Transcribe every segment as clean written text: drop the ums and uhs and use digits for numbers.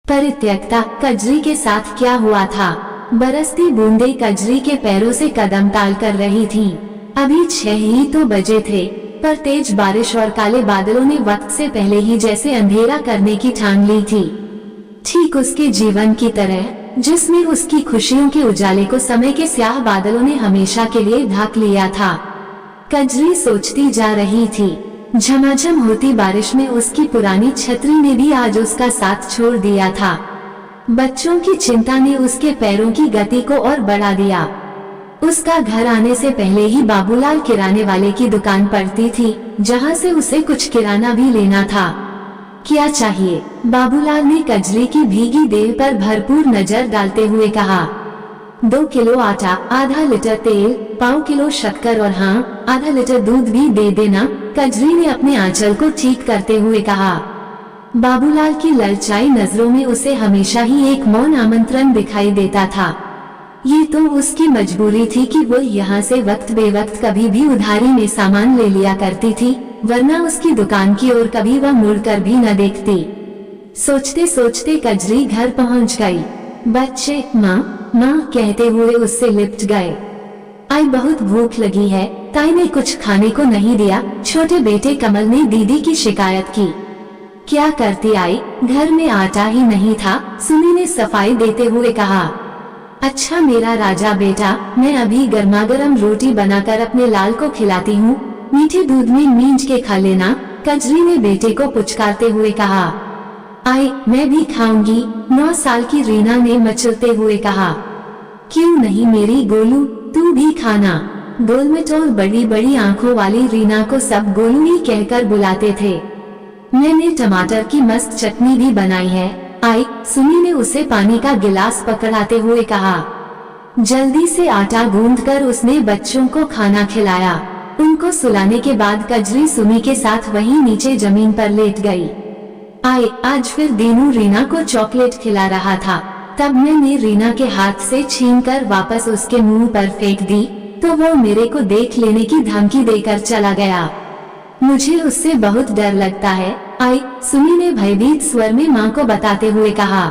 परित्यक्ता कजरी के साथ क्या हुआ था? बरसती बूंदें कजरी के पैरों से कदम ताल कर रही थीं। अभी 6 ही तो बजे थे, पर तेज बारिश और काले बादलों ने वक्त से पहले ही जैसे अंधेरा करने की ठान ली थी। ठीक उसके जीवन की तरह, जिसमें उसकी खुशियों के उजाले को समय के स्याह बादलों ने हमेशा के लिए ढक लिया था। कजरी सोचती जा रही थी। झमाझम होती बारिश में उसकी पुरानी छतरी ने भी आज उसका साथ छोड़ दिया था। बच्चों की चिंता ने उसके पैरों की गति को और बढ़ा दिया। उसका घर आने से पहले ही बाबूलाल किराने वाले की दुकान पड़ती थी, जहां से उसे कुछ किराना भी लेना था। क्या चाहिए? बाबूलाल ने कजरी की भीगी देह पर भरपूर नजर डालते हुए कहा। 2 किलो आटा, आधा लीटर तेल, 1/4 किलो शक्कर और हाँ, आधा लीटर दूध भी दे देना, कजरी ने अपने आंचल को ठीक करते हुए कहा। बाबूलाल की ललचाई नजरों में उसे हमेशा ही एक मौन आमंत्रण दिखाई देता था। ये तो उसकी मजबूरी थी कि वो यहाँ से वक्त बेवक्त कभी भी उधारी में सामान ले लिया करती थी, वरना उसकी दुकान की ओर कभी वह मुड़कर भी न देखती। सोचते सोचते कजरी घर पहुँच गई। बच्चे माँ माँ कहते हुए उससे लिपट गए। आई बहुत भूख लगी है, ताई ने कुछ खाने को नहीं दिया, छोटे बेटे कमल ने दीदी की शिकायत की। क्या करती आई, घर में आटा ही नहीं था, सुनी ने सफाई देते हुए कहा। अच्छा मेरा राजा बेटा, मैं अभी गर्मागर्म रोटी बनाकर अपने लाल को खिलाती हूँ, मीठे दूध में मींज के खा लेना, कजरी ने बेटे को पुचकारते हुए कहा। आई मैं भी खाऊंगी, 9 साल की रीना ने मचलते हुए कहा। क्यों नहीं मेरी गोलू, तू भी खाना। गोलमटोल बड़ी बड़ी आंखों वाली रीना को सब गोलू ही कहकर बुलाते थे। मैंने टमाटर की मस्त चटनी भी बनाई है, आई सुनी ने उसे पानी का गिलास पकड़ाते हुए कहा। जल्दी से आटा गूंथकर उसने बच्चों को खाना खिलाया। उनको सुलाने के बाद कजरी सुमी के साथ वहीं नीचे जमीन पर लेट गई। आई आज फिर दीनू रीना को चॉकलेट खिला रहा था, तब मैंने रीना के हाथ से छीनकर वापस उसके मुंह पर फेंक दी, तो वो मेरे को देख लेने की धमकी देकर चला गया। मुझे उससे बहुत डर लगता है, आई सुमी ने भयभीत स्वर में माँ को बताते हुए कहा।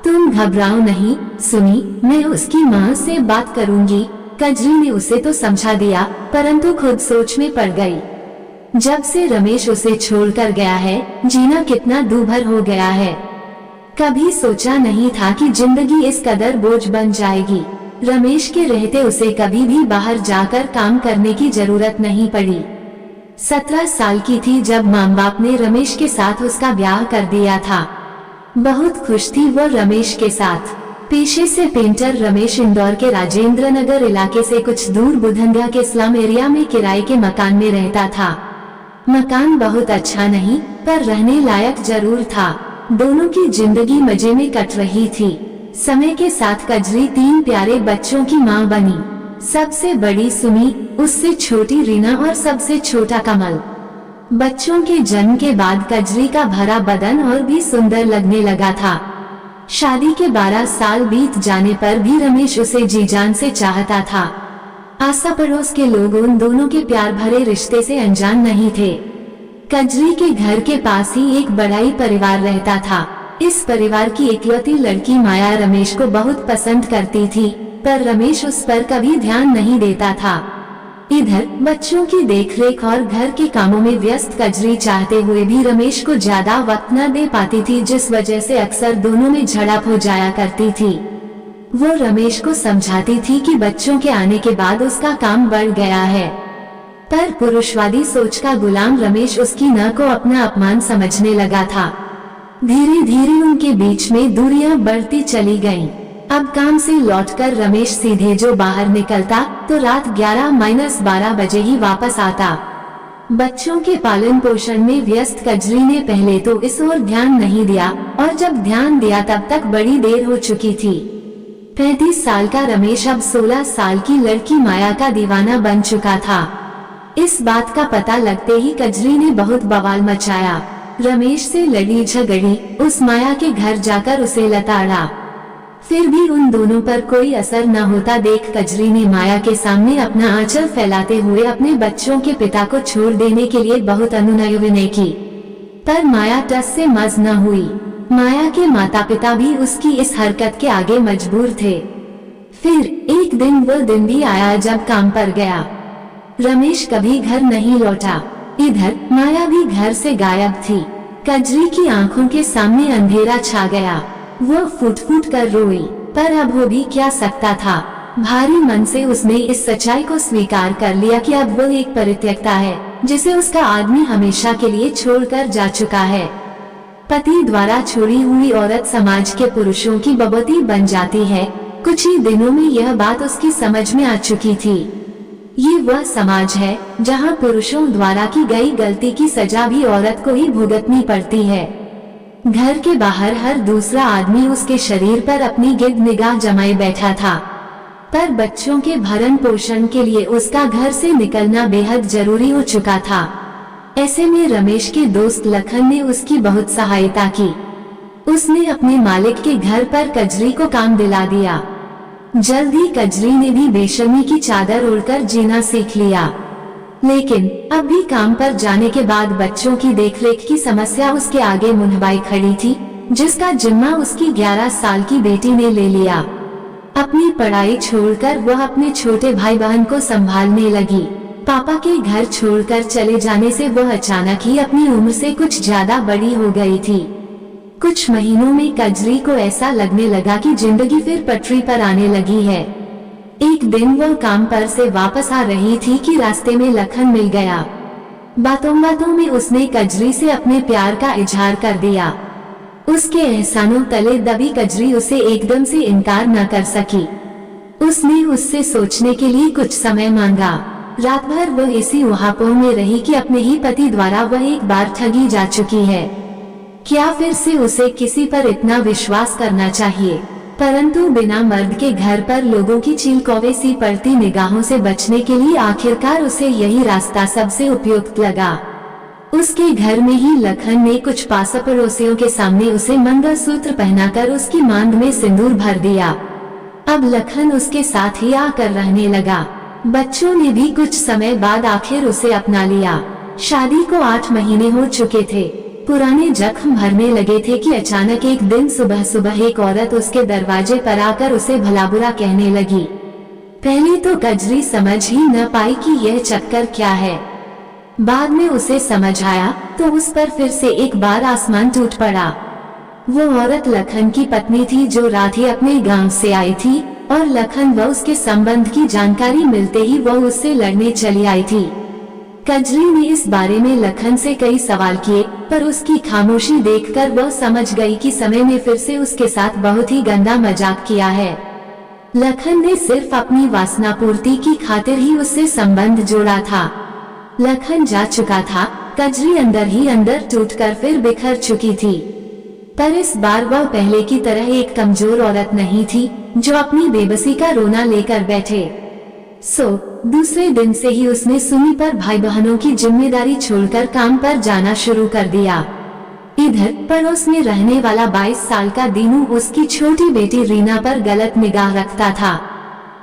तुम घबराओ नहीं सुमी, मैं उसकी माँ से बात करूंगी, कजरी ने उसे तो समझा दिया, परंतु खुद सोच में पड़ गई। जब से रमेश उसे छोड़कर गया है, जीना कितना दूभर हो गया है। कभी सोचा नहीं था कि जिंदगी इस कदर बोझ बन जाएगी। रमेश के रहते उसे कभी भी बाहर जाकर काम करने की जरूरत नहीं पड़ी। 17 साल की थी जब माँ बाप ने रमेश के साथ उसका ब्याह कर दिया था। बहुत खुश थी वो रमेश के साथ। पेशे से पेंटर रमेश इंदौर के राजेंद्र नगर इलाके से कुछ दूर बुधंगा के स्लम एरिया में किराए के मकान में रहता था। मकान बहुत अच्छा नहीं, पर रहने लायक जरूर था। दोनों की जिंदगी मजे में कट रही थी। समय के साथ कजरी 3 प्यारे बच्चों की माँ बनी। सबसे बड़ी सुमी, उससे छोटी रीना और सबसे छोटा कमल। बच्चों के जन्म के बाद कजरी का भरा बदन और भी सुंदर लगने लगा था। शादी के 12 साल बीत जाने पर भी रमेश उसे जी जान से चाहता था। आसा पड़ोस के लोग उन दोनों के प्यार भरे रिश्ते से अनजान नहीं थे। कजरी के घर के पास ही एक बड़ाई परिवार रहता था। इस परिवार की इकलौती लड़की माया रमेश को बहुत पसंद करती थी, पर रमेश उस पर कभी ध्यान नहीं देता था। इधर बच्चों की देखरेख और घर के कामों में व्यस्त कजरी चाहते हुए भी रमेश को ज्यादा वक्त न दे पाती थी, जिस वजह से अक्सर दोनों में झड़प हो जाया करती थी। वो रमेश को समझाती थी कि बच्चों के आने के बाद उसका काम बढ़ गया है, पर पुरुषवादी सोच का गुलाम रमेश उसकी न को अपना अपमान समझने लगा था। धीरे धीरे उनके बीच में दूरियां बढ़ती चली गईं। अब काम से लौटकर रमेश सीधे जो बाहर निकलता तो रात 11-12 बजे ही वापस आता। बच्चों के पालन पोषण में व्यस्त कजरी ने पहले तो इस ओर ध्यान नहीं दिया, और जब ध्यान दिया तब तक बड़ी देर हो चुकी थी। 35 साल का रमेश अब 16 साल की लड़की माया का दीवाना बन चुका था। इस बात का पता लगते ही कजरी ने बहुत बवाल मचाया। रमेश से लड़ी झगड़ी, उस माया के घर जाकर उसे लताड़ा। फिर भी उन दोनों पर कोई असर न होता देख कजरी ने माया के सामने अपना आंचल फैलाते हुए अपने बच्चों के पिता को छोड़ देने के लिए बहुत अनुनय विनय की, पर माया टस से मस न हुई। माया के माता पिता भी उसकी इस हरकत के आगे मजबूर थे। फिर एक दिन वो दिन भी आया जब काम पर गया। रमेश कभी घर नहीं लौटा। इधर माया भी घर से गायब थी। कजरी की आंखों के सामने अंधेरा छा गया। वो फूट फूट कर रोई, पर अब हो भी क्या सकता था। भारी मन से उसने इस सच्चाई को स्वीकार कर लिया कि अब वो एक परित्यक्ता है, जिसे उसका आदमी हमेशा के लिए छोड़कर जा चुका है। पति द्वारा छोड़ी हुई औरत समाज के पुरुषों की बबूती बन जाती है। कुछ ही दिनों में यह बात उसकी समझ में आ चुकी थी। ये वह समाज है जहां पुरुषों द्वारा की गई गलती की सजा भी औरत को ही भुगतनी पड़ती है। घर के बाहर हर दूसरा आदमी उसके शरीर पर अपनी गिद्ध निगाह जमाए बैठा था, पर बच्चों के भरण पोषण के लिए उसका घर से निकलना बेहद जरूरी हो चुका था। ऐसे में रमेश के दोस्त लखन ने उसकी बहुत सहायता की। उसने अपने मालिक के घर पर कजरी को काम दिला दिया। जल्द ही कजरी ने भी बेशर्मी की चादर ओढ़कर जीना सीख लिया। लेकिन अब भी काम पर जाने के बाद बच्चों की देखरेख की समस्या उसके आगे मुंहबाई खड़ी थी, जिसका जिम्मा उसकी 11 साल की बेटी ने ले लिया। अपनी पढ़ाई छोड़कर वह अपने छोटे भाई बहन को संभालने लगी। पापा के घर छोड़कर चले जाने से वह अचानक ही अपनी उम्र से कुछ ज्यादा बड़ी हो गई थी। कुछ महीनों में कजरी को ऐसा लगने लगा कि जिंदगी फिर पटरी पर आने लगी है। एक दिन वह काम पर से वापस आ रही थी कि रास्ते में लखन मिल गया। बातों बातों में उसने कजरी से अपने प्यार का इजहार कर दिया। उसके एहसानों तले दबी कजरी उसे एकदम से इनकार न कर सकी। उसने उससे सोचने के लिए कुछ समय मांगा। रात भर वह इसी उहापोह में रही कि अपने ही पति द्वारा वह एक बार ठगी जा चुकी है। क्या फिर से उसे किसी पर इतना विश्वास करना चाहिए? परंतु बिना मर्द के घर पर लोगों की चील कौवे सी पड़ती निगाहों से बचने के लिए आखिरकार उसे यही रास्ता सबसे उपयुक्त लगा। उसके घर में ही लखन ने कुछ पास पड़ोसियों के सामने उसे मंगलसूत्र पहनाकर उसकी मांग में सिंदूर भर दिया। अब लखन उसके साथ ही आकर रहने लगा। बच्चों ने भी कुछ समय बाद आखिर उसे अपना लिया। शादी को 8 महीने हो चुके थे। पुराने जख्म भरने लगे थे कि अचानक एक दिन सुबह सुबह एक औरत उसके दरवाजे पर आकर उसे भला बुरा कहने लगी। पहले तो कजरी समझ ही न पाई कि यह चक्कर क्या है। बाद में उसे समझ आया तो उस पर फिर से एक बार आसमान टूट पड़ा। वो औरत लखन की पत्नी थी जो रात ही अपने गांव से आई थी, और लखन व उसके संबंध की जानकारी मिलते ही वह उससे लड़ने चली आई थी। कजरी ने इस बारे में लखन से कई सवाल किए, पर उसकी खामोशी देखकर वह समझ गई कि समय ने फिर से उसके साथ बहुत ही गंदा मजाक किया है। लखन ने सिर्फ अपनी वासना पूर्ति की खातिर ही उससे संबंध जोड़ा था। लखन जा चुका था, कजरी अंदर ही अंदर टूटकर फिर बिखर चुकी थी। पर इस बार वह पहले की तरह एक कमजोर औरत नहीं थी जो अपनी बेबसी का रोना लेकर बैठे। दूसरे दिन से ही उसने सुनी पर भाई बहनों की जिम्मेदारी छोड़कर काम पर जाना शुरू कर दिया। इधर पड़ोस में रहने वाला 22 साल का दीनू उसकी छोटी बेटी रीना पर गलत निगाह रखता था।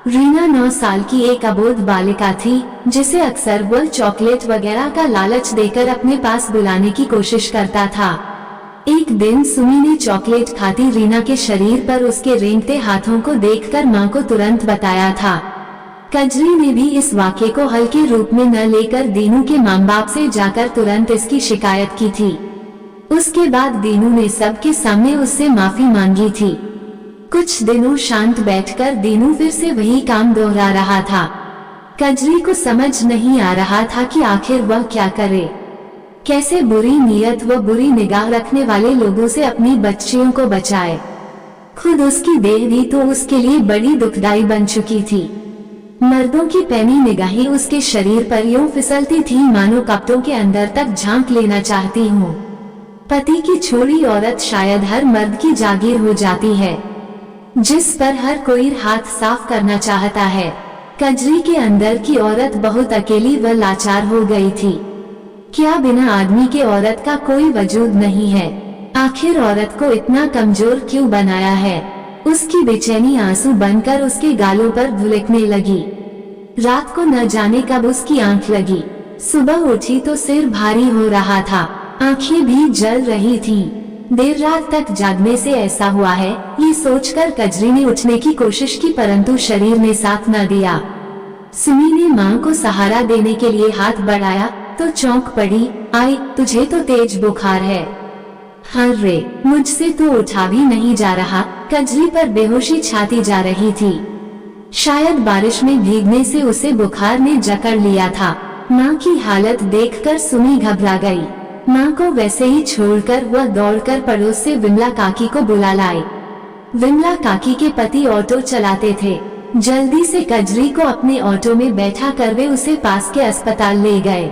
रीना 9 साल की एक अबोध बालिका थी, जिसे अक्सर वह चॉकलेट वगैरह का लालच देकर अपने पास बुलाने की कोशिश करता था। एक दिन सुमी ने चॉकलेट खाती रीना के शरीर पर उसके रेंगते हाथों को देखकर मां को तुरंत बताया था। कजरी ने भी इस वाक़े को हल्के रूप में न लेकर दीनू के मां बाप से जाकर तुरंत इसकी शिकायत की थी। उसके बाद दीनू ने सबके सामने उससे माफी मांगी थी। कुछ दिनों शांत बैठकर दीनू फिर से वही काम दोहरा रहा था। कजरी को समझ नहीं आ रहा था कि आखिर वह क्या करे, कैसे बुरी नीयत व बुरी निगाह रखने वाले लोगों से अपनी बच्चियों को बचाए। खुद उसकी देह भी तो उसके लिए बड़ी दुखदाई बन चुकी थी। मर्दों की पैनी निगाहें उसके शरीर पर यूं फिसलती थी मानो कपड़ों के अंदर तक झांक लेना चाहती हूँ। पति की छोड़ी औरत शायद हर मर्द की जागीर हो जाती है, जिस पर हर कोई हाथ साफ करना चाहता है। कजरी के अंदर की औरत बहुत अकेली व लाचार हो गई थी। क्या बिना आदमी के औरत का कोई वजूद नहीं है? आखिर औरत को इतना कमजोर क्यों बनाया है? उसकी बेचैनी आंसू बनकर उसके गालों पर धुलकने लगी। रात को न जाने कब उसकी आंख लगी। सुबह उठी तो सिर भारी हो रहा था, आंखें भी जल रही थी। देर रात तक जागने से ऐसा हुआ है, ये सोचकर कजरी ने उठने की कोशिश की, परंतु शरीर ने साथ न दिया। सुमी ने माँ को सहारा देने के लिए हाथ बढ़ाया तो चौंक पड़ी। आई, तुझे तो तेज बुखार है। हाँ रे, मुझसे तो उठा भी नहीं जा रहा। कजरी पर बेहोशी छाती जा रही थी। शायद बारिश में भीगने से उसे बुखार ने जकड़ लिया था। माँ की हालत देखकर सुमी घबरा गई। माँ को वैसे ही छोड़कर वह दौड़कर पड़ोस से विमला काकी को बुला लाए। विमला काकी के पति ऑटो चलाते थे। जल्दी से कजरी को अपने ऑटो में बैठा कर वे उसे पास के अस्पताल ले गए।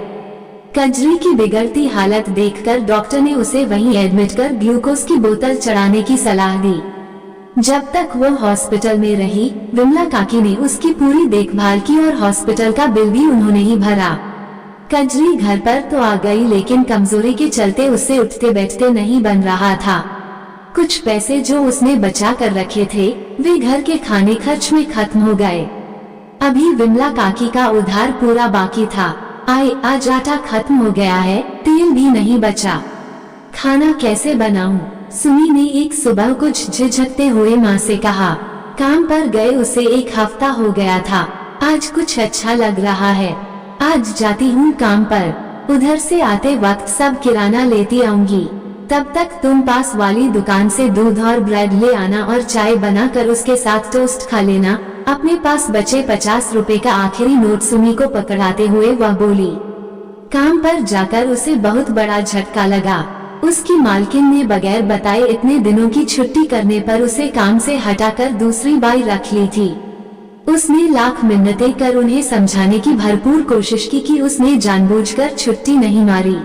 कजरी की बिगड़ती हालत देखकर डॉक्टर ने उसे वहीं एडमिट कर ग्लूकोज की बोतल चढ़ाने की सलाह दी। जब तक वह हॉस्पिटल में रही, विमला काकी ने उसकी पूरी देखभाल की और हॉस्पिटल का बिल भी उन्होंने ही भरा। कजरी घर पर तो आ गई, लेकिन कमजोरी के चलते उससे उठते बैठते नहीं बन रहा था। कुछ पैसे जो उसने बचा कर रखे थे वे घर के खाने खर्च में खत्म हो गए। अभी विमला काकी का उधार पूरा बाकी था। आज आटा खत्म हो गया है, तेल भी नहीं बचा। खाना कैसे बनाऊं? सुमी ने एक सुबह कुछ झिझकते हुए माँ से कहा। काम पर गए उसे 1 हफ्ता हो गया था। आज कुछ अच्छा लग रहा है। आज जाती हूँ काम पर। उधर से आते वक्त सब किराना लेती आऊंगी। तब तक तुम पास वाली दुकान से दूध और ब्रेड ले आना और चाय बनाकर उसके साथ टोस्ट खा लेना। अपने पास बचे 50 रुपए का आखिरी नोट सुमी को पकड़ाते हुए वह बोली। काम पर जाकर उसे बहुत बड़ा झटका लगा। उसकी मालकिन ने बगैर बताए इतने दिनों की छुट्टी करने पर उसे काम से हटाकर दूसरी बाई रख ली थी। उसने लाख मिन्नतें कर उन्हें समझाने की भरपूर कोशिश की कि उसने जानबूझकर छुट्टी नहीं मारी,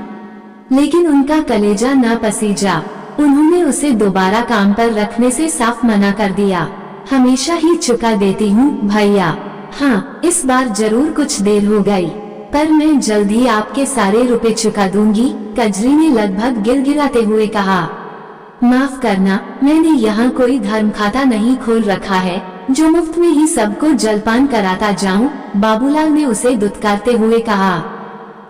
लेकिन उनका कलेजा न पसीजा। उन्होंने उसे दोबारा काम पर रखने से साफ मना कर दिया। हमेशा ही चुका देती हूँ भैया। हाँ, इस बार जरूर कुछ देर हो गई, पर मैं जल्द ही आपके सारे रुपए चुका दूंगी। कजरी ने लगभग गिड़गिड़ाते हुए कहा। माफ करना, मैंने यहाँ कोई धर्म खाता नहीं खोल रखा है जो मुफ्त में ही सबको जलपान कराता जाऊं। बाबूलाल ने उसे दुत्कारते हुए कहा।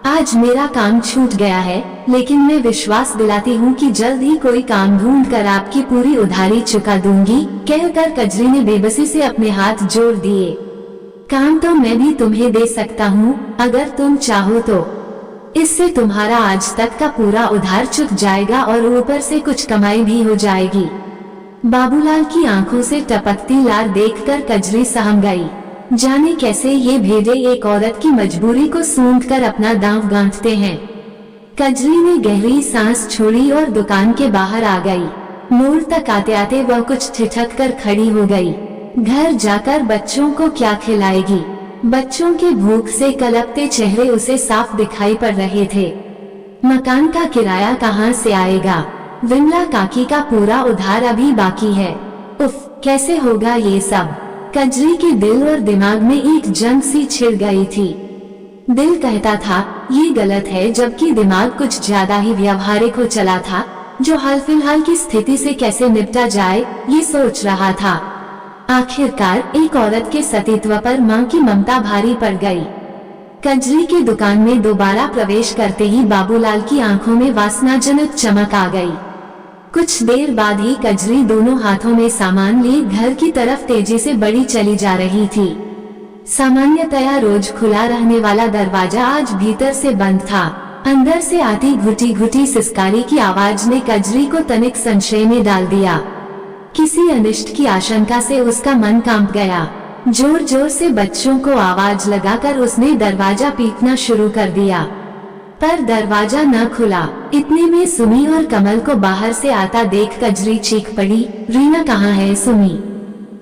आज मेरा काम छूट गया है, लेकिन मैं विश्वास दिलाती हूँ कि जल्द ही कोई काम ढूंढ कर आपकी पूरी उधारी चुका दूंगी। कहकर कजरी ने बेबसी से अपने हाथ जोड़ दिए। काम तो मैं भी तुम्हें दे सकता हूँ, अगर तुम चाहो तो। इससे तुम्हारा आज तक का पूरा उधार चुक जाएगा और ऊपर से कुछ कमाई भी हो जाएगी। बाबूलाल की आंखों से टपकती लार देखकर कजरी सहम गई। जाने कैसे ये भेड़े एक औरत की मजबूरी को सूंघकर अपना दांव गांठते हैं। कजरी ने गहरी सांस छोड़ी और दुकान के बाहर आ गई। मोड़ तक आते आते वह कुछ ठिठक कर खड़ी हो गई। घर जाकर बच्चों को क्या खिलाएगी? बच्चों के भूख से कलपते चेहरे उसे साफ दिखाई पड़ रहे थे। मकान का किराया कहाँ से आएगा? विमला काकी का पूरा उधार अभी बाकी है। उफ, कैसे होगा ये सब? कजरी के दिल और दिमाग में एक जंग सी छिड़ गई थी। दिल कहता था ये गलत है, जबकि दिमाग कुछ ज्यादा ही व्यवहारिक हो चला था, जो हाल फिलहाल की स्थिति से कैसे निपटा जाए ये सोच रहा था। आखिरकार एक औरत के सतीत्व पर माँ की ममता भारी पड़ गई। कजरी की दुकान में दोबारा प्रवेश करते ही बाबूलाल की आंखों में वासनाजनक चमक आ गई। कुछ देर बाद ही कजरी दोनों हाथों में सामान लिए घर की तरफ तेजी से बढ़ी चली जा रही थी। सामान्यतया रोज खुला रहने वाला दरवाजा आज भीतर से बंद था। अंदर से आती घुटी घुटी सिसकारी की आवाज ने कजरी को तनिक संशय में डाल दिया। किसी अनिष्ट की आशंका से उसका मन कांप गया। जोर जोर से बच्चों को आवाज लगाकर उसने दरवाजा पीटना शुरू कर दिया, पर दरवाजा न खुला। इतने में सुमी और कमल को बाहर से आता देख कजरी चीख पड़ी। रीना कहाँ है? सुमी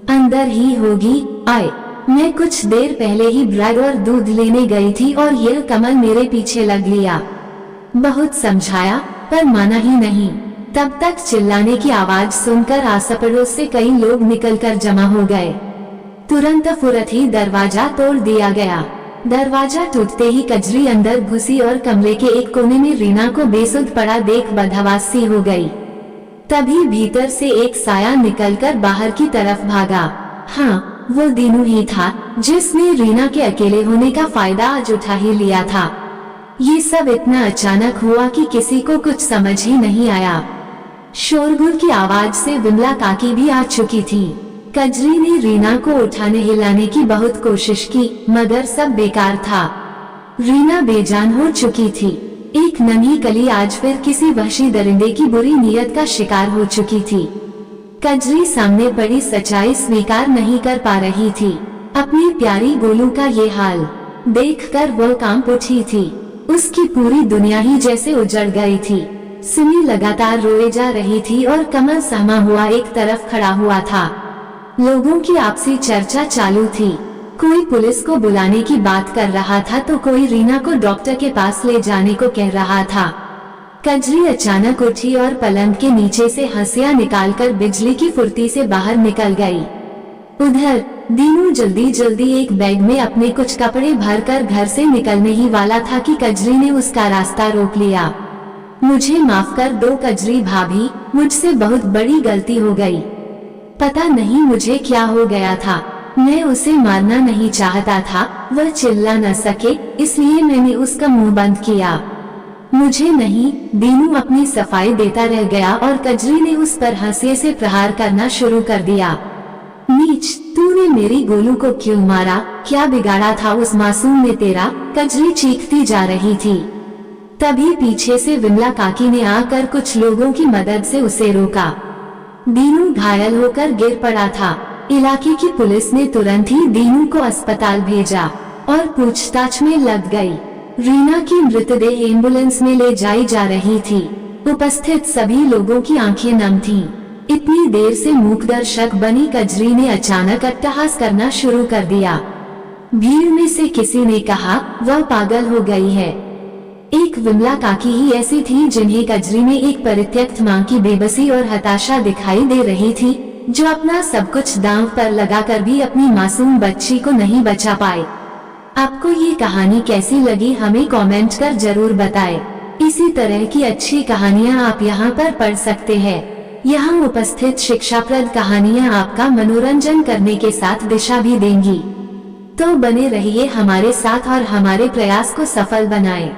अंदर ही होगी। आए, मैं कुछ देर पहले ही ब्रेड और दूध लेने गई थी और ये कमल मेरे पीछे लग लिया। बहुत समझाया पर माना ही नहीं। तब तक चिल्लाने की आवाज सुनकर आस पड़ोस से कई लोग निकलकर जमा हो गए। तुरंत फुरत ही दरवाजा तोड़ दिया गया। दरवाजा टूटते ही कजरी अंदर घुसी और कमरे के एक कोने में रीना को बेसुध पड़ा देख बदहवास सी हो गई। तभी भीतर से एक साया निकलकर बाहर की तरफ भागा। हाँ, वो दीनू ही था जिसने रीना के अकेले होने का फायदा आज उठा ही लिया था। ये सब इतना अचानक हुआ कि किसी को कुछ समझ ही नहीं आया। शोरगुल की आवाज से विमला काकी भी आ चुकी थी। कजरी ने रीना को उठाने हिलाने की बहुत कोशिश की, मगर सब बेकार था। रीना बेजान हो चुकी थी। एक नन्ही कली आज फिर किसी वहशी दरिंदे की बुरी नीयत का शिकार हो चुकी थी। कजरी सामने पड़ी सच्चाई स्वीकार नहीं कर पा रही थी। अपनी प्यारी गोलू का ये हाल देखकर वो कांप उठी थी। उसकी पूरी दुनिया ही जैसे उजड़ गई थी। सुमी लगातार रोए जा रही थी और कमल सहमा हुआ एक तरफ खड़ा हुआ था। लोगों की आपसी चर्चा चालू थी। कोई पुलिस को बुलाने की बात कर रहा था तो कोई रीना को डॉक्टर के पास ले जाने को कह रहा था। कजरी अचानक उठी और पलंग के नीचे से हंसियां निकालकर बिजली की फुर्ती से बाहर निकल गई। उधर दीनू जल्दी जल्दी एक बैग में अपने कुछ कपड़े भरकर घर से निकलने ही वाला था कि कजरी ने उसका रास्ता रोक लिया। मुझे माफ कर दो कजरी भाभी, मुझसे बहुत बड़ी गलती हो गई। पता नहीं मुझे क्या हो गया था। मैं उसे मारना नहीं चाहता था, वह चिल्ला न सके इसलिए मैंने उसका मुंह बंद किया। मुझे नहीं। दीनू अपनी सफाई देता रह गया और कजरी ने उस पर हंसे से प्रहार करना शुरू कर दिया। नीच, तूने मेरी गोलू को क्यों मारा? क्या बिगाड़ा था उस मासूम ने तेरा? कजरी चीखती जा रही थी। तभी पीछे से विमला काकी ने आकर कुछ लोगों की मदद से उसे रोका। दीनू घायल होकर गिर पड़ा था। इलाके की पुलिस ने तुरंत ही दीनू को अस्पताल भेजा और पूछताछ में लग गई। रीना की मृतदेह एम्बुलेंस में ले जाई जा रही थी। उपस्थित सभी लोगों की आंखें नम थीं। इतनी देर से मूकदर्शक बनी कजरी ने अचानक अट्टहास करना शुरू कर दिया। भीड़ में से किसी ने कहा, वह पागल हो गई है। एक विमला काकी ही ऐसी थी जिन्हें कजरी में एक परित्यक्त मां की बेबसी और हताशा दिखाई दे रही थी, जो अपना सब कुछ दांव पर लगाकर भी अपनी मासूम बच्ची को नहीं बचा पाए। आपको ये कहानी कैसी लगी हमें कमेंट कर जरूर बताएं। इसी तरह की अच्छी कहानियाँ आप यहाँ पर पढ़ सकते हैं। यहाँ उपस्थित शिक्षाप्रद कहानियाँ आपका मनोरंजन करने के साथ दिशा भी देंगी। तो बने रहिए हमारे साथ और हमारे प्रयास को सफल बनाएं।